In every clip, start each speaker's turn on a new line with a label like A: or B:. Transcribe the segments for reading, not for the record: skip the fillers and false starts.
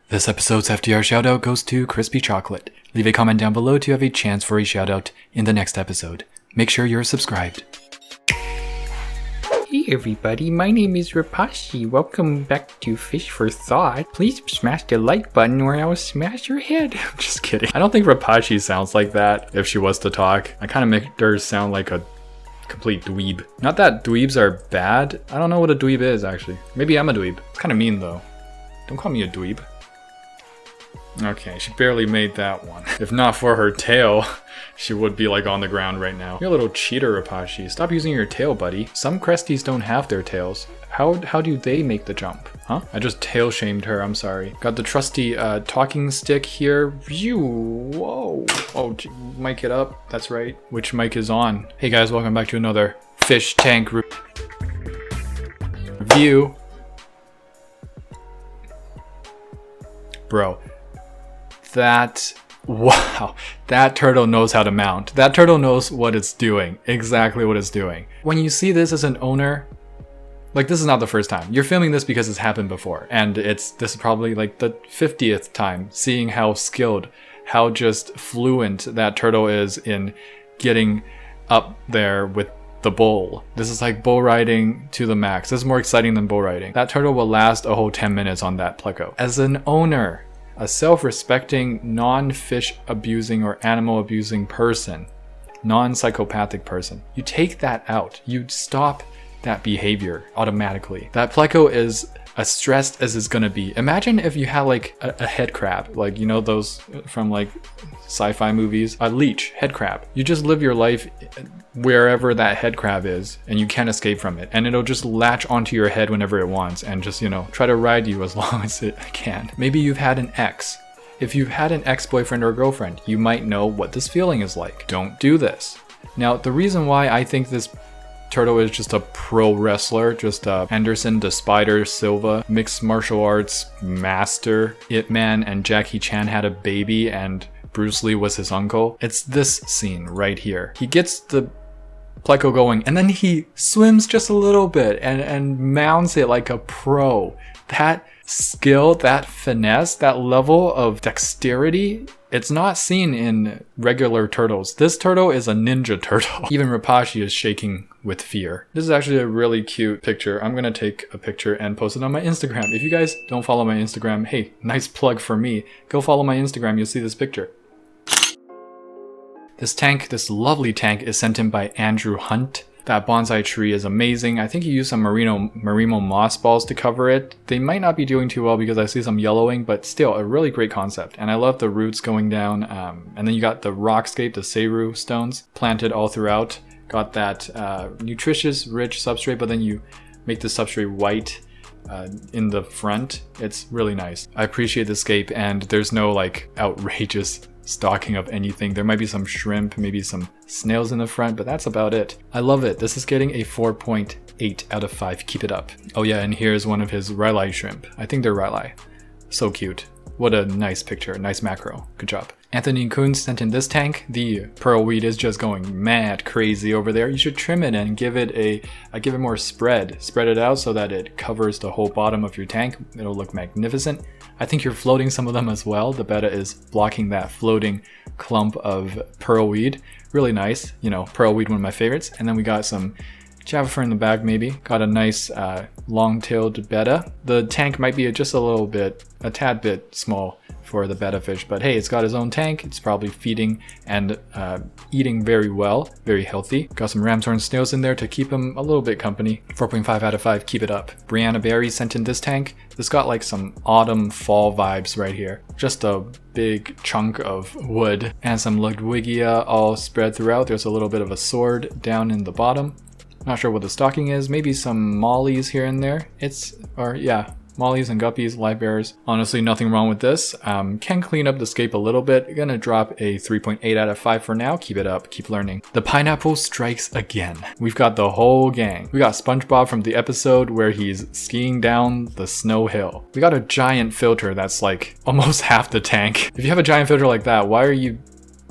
A: This episode's FDR shoutout goes to Crispy Chocolate. Leave a comment down below to have a chance for a shoutout in the next episode. Make sure you're subscribed.
B: Hey everybody, my name is Rapashi. Welcome back to Fish for Thought. Please smash the like button or I will smash your head. I'm just kidding. I don't think Rapashi sounds like that if she was to talk. I kind of make her sound like a complete dweeb. Not that dweebs are bad. I don't know what a dweeb is actually. Maybe I'm a dweeb. It's kind of mean though. Don't call me a dweeb. Okay, she barely made that one. If not for her tail, she would be like on the ground right now. You're a little cheater, Rapashi. Stop using your tail, buddy. Some Cresties don't have their tails. How do they make the jump? Huh? I just tail shamed her, I'm sorry. Got the trusty talking stick here. Phew, whoa. Oh, mic it up, that's right. Which mic is on? Hey guys, welcome back to another fish tank review. Bro. Wow, that turtle knows how to mount. That turtle knows what it's doing, exactly what it's doing. When you see this as an owner, like this is not the first time. You're filming this because it's happened before, and this is probably like the 50th time seeing how skilled, how just fluent that turtle is in getting up there with the bull. This is like bull riding to the max. This is more exciting than bull riding. That turtle will last a whole 10 minutes on that pleco. As an owner, a self-respecting, non-fish abusing or animal abusing person, non-psychopathic person, you take that out. You stop that behavior automatically. That pleco is as stressed as it's gonna be. Imagine if you had like a head crab, like you know those from like sci-fi movies, a leech, head crab. You just live your life wherever that head crab is and you can't escape from it, and it'll just latch onto your head whenever it wants and just, you know, try to ride you as long as it can. Maybe you've had an ex. If you've had an ex-boyfriend or girlfriend, you might know what this feeling is like. Don't do this. Now, the reason why I think this turtle is just a pro wrestler, just Anderson the Spider Silva, mixed martial arts master, Ip Man and Jackie Chan had a baby and Bruce Lee was his uncle. It's this scene right here. He gets the pleco going and then he swims just a little bit and mounts it like a pro. That skill, that finesse, that level of dexterity, it's not seen in regular turtles. This turtle is a ninja turtle. Even Rapashi is shaking with fear. This is actually a really cute picture. I'm gonna take a picture and post it on my Instagram. If you guys don't follow my Instagram, hey, nice plug for me. Go follow my Instagram, you'll see this picture. This tank, this lovely tank, is sent in by Andrew Hunt. That bonsai tree is amazing. I think he used some merino moss balls to cover it. They might not be doing too well because I see some yellowing, but still a really great concept. And I love the roots going down. And then you got the rockscape, the Seiru stones planted all throughout. Got that nutritious, rich substrate, but then you make the substrate white in the front. It's really nice. I appreciate the scape, and there's no like outrageous stocking of anything. There might be some shrimp, maybe some snails in the front, but that's about it. I love it. This is getting a 4.8 out of 5. Keep it up. Oh yeah, and here's one of his Riley shrimp. I think they're Riley. So cute. What a nice picture, nice macro. Good job. Anthony Kuhn sent in this tank. The pearl weed is just going mad crazy over there. You should trim it and give it more spread. Spread it out so that it covers the whole bottom of your tank. It'll look magnificent. I think you're floating some of them as well. The Betta is blocking that floating clump of pearl weed. Really nice. You know, pearl weed, one of my favorites. And then we got some Java fur in the bag maybe. Got a nice long-tailed Betta. The tank might be just a tad bit small for the Betta fish, but hey, it's got its own tank. It's probably feeding and eating very well, very healthy. Got some ramshorn snails in there to keep him a little bit company. 4.5 out of 5, keep it up. Brianna Berry sent in this tank. This got like some autumn fall vibes right here. Just a big chunk of wood and some Ludwigia all spread throughout. There's a little bit of a sword down in the bottom. Not sure what the stocking is. Maybe some mollies here and there. Mollies and guppies, live bearers. Honestly, nothing wrong with this. Can clean up the scape a little bit. Gonna drop a 3.8 out of 5 for now. Keep it up, keep learning. The pineapple strikes again. We've got the whole gang. We got Spongebob from the episode where he's skiing down the snow hill. We got a giant filter that's like almost half the tank. If you have a giant filter like that, why are you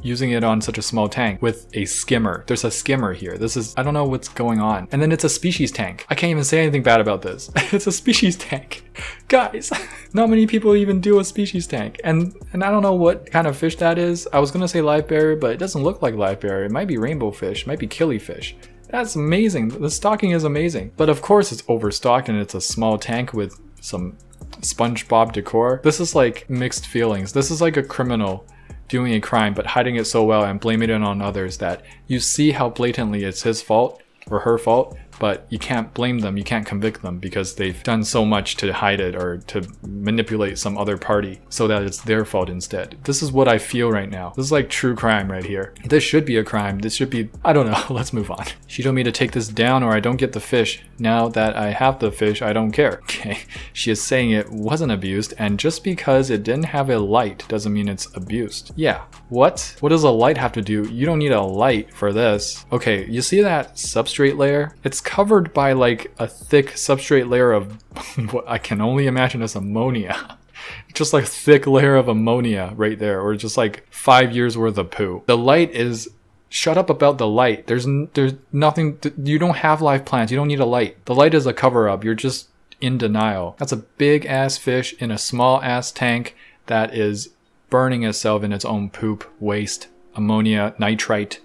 B: using it on such a small tank with a skimmer. There's a skimmer here. I don't know what's going on. And then it's a species tank. I can't even say anything bad about this. It's a species tank. Guys, not many people even do a species tank. And I don't know what kind of fish that is. I was gonna say live berry, but it doesn't look like live berry. It might be rainbow fish, it might be killifish. That's amazing. The stocking is amazing. But of course it's overstocked and it's a small tank with some Spongebob decor. This is like mixed feelings. This is like a criminal doing a crime but hiding it so well and blaming it on others that you see how blatantly it's his fault or her fault, but you can't blame them, you can't convict them because they've done so much to hide it or to manipulate some other party so that it's their fault instead. This is what I feel right now. This is like true crime right here. This should be a crime. This should be, I don't know, let's move on. She told me to take this down or I don't get the fish. Now that I have the fish, I don't care. Okay, she is saying it wasn't abused, and just because it didn't have a light doesn't mean it's abused. Yeah, what? What does a light have to do? You don't need a light for this. Okay, you see that substrate layer? It's covered by like a thick substrate layer of what I can only imagine as ammonia. Just like a thick layer of ammonia right there, or just like 5 years worth of poo. The light is, shut up about the light. There's nothing, you don't have live plants, you don't need a light. The light is a cover up, you're just in denial. That's a big ass fish in a small ass tank that is burning itself in its own poop, waste, ammonia, nitrate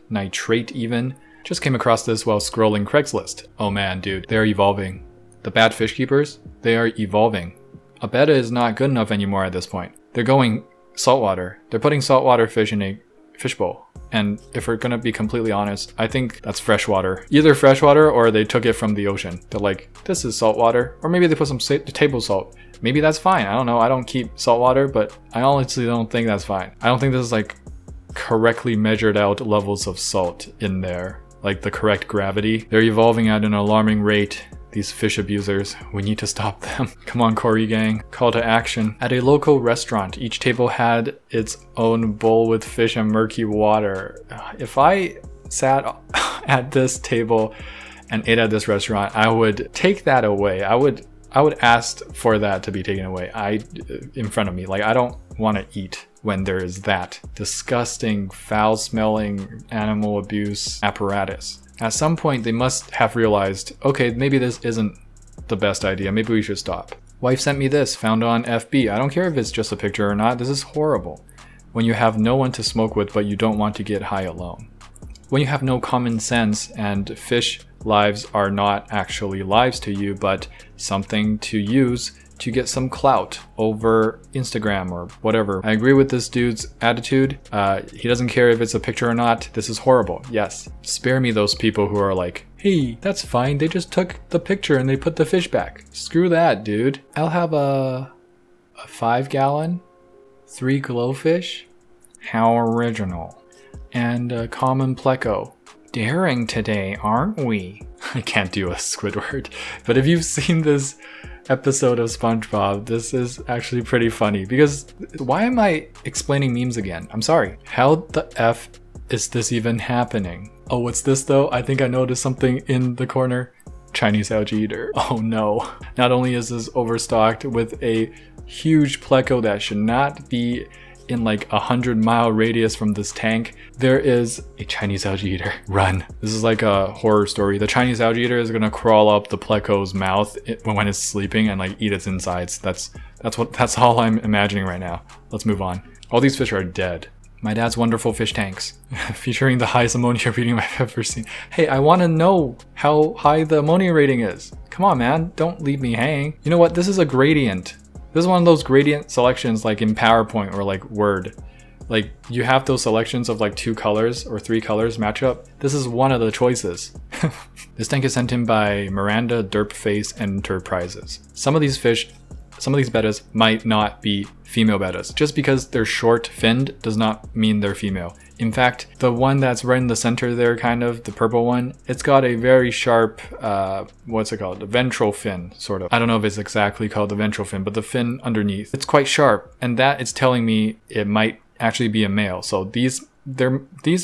B: even. Just came across this while scrolling Craigslist. Oh man, dude, they're evolving. The bad fish keepers, they are evolving. A betta is not good enough anymore at this point. They're going saltwater. They're putting saltwater fish in a fishbowl. And if we're gonna be completely honest, I think that's freshwater. Either freshwater or they took it from the ocean. They're like, this is saltwater. Or maybe they put some table salt. Maybe that's fine. I don't know. I don't keep saltwater, but I honestly don't think that's fine. I don't think this is like correctly measured out levels of salt in there. Like the correct gravity. They're evolving at an alarming rate. These fish abusers, we need to stop them. Come on, Corey gang, call to action. At a local restaurant, each table had its own bowl with fish and murky water. If I sat at this table and ate at this restaurant, I would take that away. I would ask for that to be taken away. In front of me. Like, I don't want to eat when there is that disgusting, foul-smelling animal abuse apparatus. At some point, they must have realized, okay, maybe this isn't the best idea. Maybe we should stop. Wife sent me this, found on FB. I don't care if it's just a picture or not. This is horrible. When you have no one to smoke with, but you don't want to get high alone. When you have no common sense and fish lives are not actually lives to you, but something to use to get some clout over Instagram or whatever. I agree with this dude's attitude. He doesn't care if it's a picture or not. This is horrible. Yes. Spare me those people who are like, hey, that's fine. They just took the picture and they put the fish back. Screw that, dude. I'll have a 5-gallon, 3 glowfish. How original. And a common pleco. Daring today, aren't we? I can't do a Squidward. But if you've seen this episode of SpongeBob, this is actually pretty funny because why am I explaining memes again? I'm sorry. How the F is this even happening? Oh, what's this though? I think I noticed something in the corner. Chinese algae eater. Oh no. Not only is this overstocked with a huge pleco that should not be in like 100-mile radius from this tank, there is a Chinese algae eater. Run. This is like a horror story. The Chinese algae eater is gonna crawl up the pleco's mouth when it's sleeping and like eat its insides. That's all I'm imagining right now. Let's move on. All these fish are dead. My dad's wonderful fish tanks, featuring the highest ammonia rating I've ever seen. Hey, I want to know how high the ammonia rating is. Come on, man. Don't leave me hanging. You know what? This is a gradient. This is one of those gradient selections like in PowerPoint or like Word. Like you have those selections of like 2 colors or 3 colors match up. This is one of the choices. This tank is sent in by Miranda, Derpface, Enterprises. Some of these bettas might not be female bettas. Just because they're short finned does not mean they're female. In fact, the one that's right in the center there, kind of, the purple one, it's got a very sharp, what's it called? The ventral fin, sort of. I don't know if it's exactly called the ventral fin, but the fin underneath. It's quite sharp, and that is telling me it might actually be a male. So these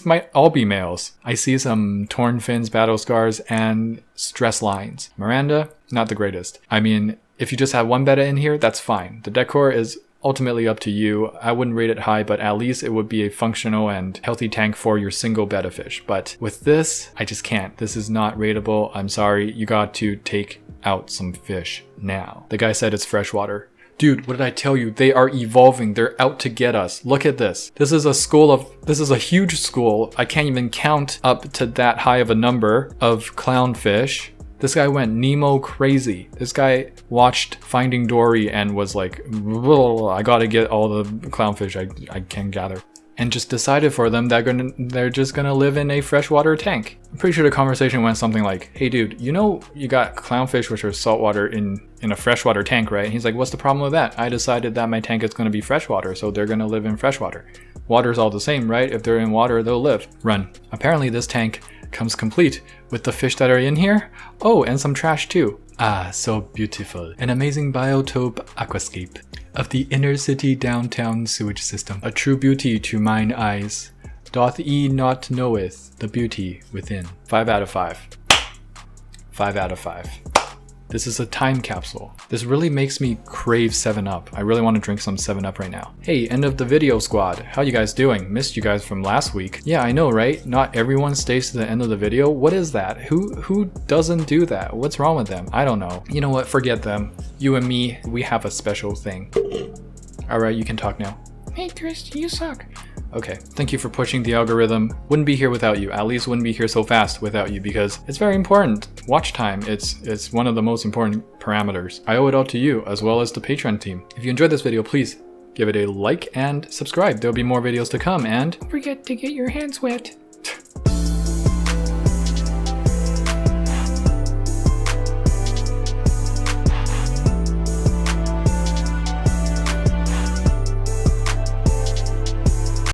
B: might all be males. I see some torn fins, battle scars, and stress lines. Miranda, not the greatest. I mean, if you just have one betta in here, that's fine. The decor is ultimately up to you. I wouldn't rate it high, but at least it would be a functional and healthy tank for your single betta fish. But with this, I just can't. This is not rateable. I'm sorry. You got to take out some fish now. The guy said it's freshwater. Dude, what did I tell you? They are evolving. They're out to get us. Look at this. This is a huge school. I can't even count up to that high of a number of clownfish. This guy went Nemo crazy. This guy watched Finding Dory and was like, I gotta get all the clownfish I can gather. And just decided for them that they're just gonna live in a freshwater tank. I'm pretty sure the conversation went something like, hey dude, you know you got clownfish which are saltwater in a freshwater tank, right? And he's like, what's the problem with that? I decided that my tank is gonna be freshwater, so they're gonna live in freshwater. Water's all the same, right? If they're in water, they'll live. Run. Apparently this tank comes complete with the fish that are in here. Oh, and some trash too. Ah, so beautiful. An amazing biotope aquascape of the inner city downtown sewage system. A true beauty to mine eyes. Doth ye not knoweth the beauty within? 5 out of 5. 5 out of 5. This is a time capsule. This really makes me crave 7-Up. I really want to drink some 7-Up right now. Hey, end of the video squad. How you guys doing? Missed you guys from last week. Yeah, I know, right? Not everyone stays to the end of the video. What is that? Who doesn't do that? What's wrong with them? I don't know. You know what? Forget them. You and me, we have a special thing. All right, you can talk now. Hey, Chris, you suck. Okay, thank you for pushing the algorithm. Wouldn't be here without you. At least wouldn't be here so fast without you because it's very important. Watch time, it's one of the most important parameters. I owe it all to you as well as the Patreon team. If you enjoyed this video, please give it a like and subscribe. There'll be more videos to come and don't forget to get your hands wet.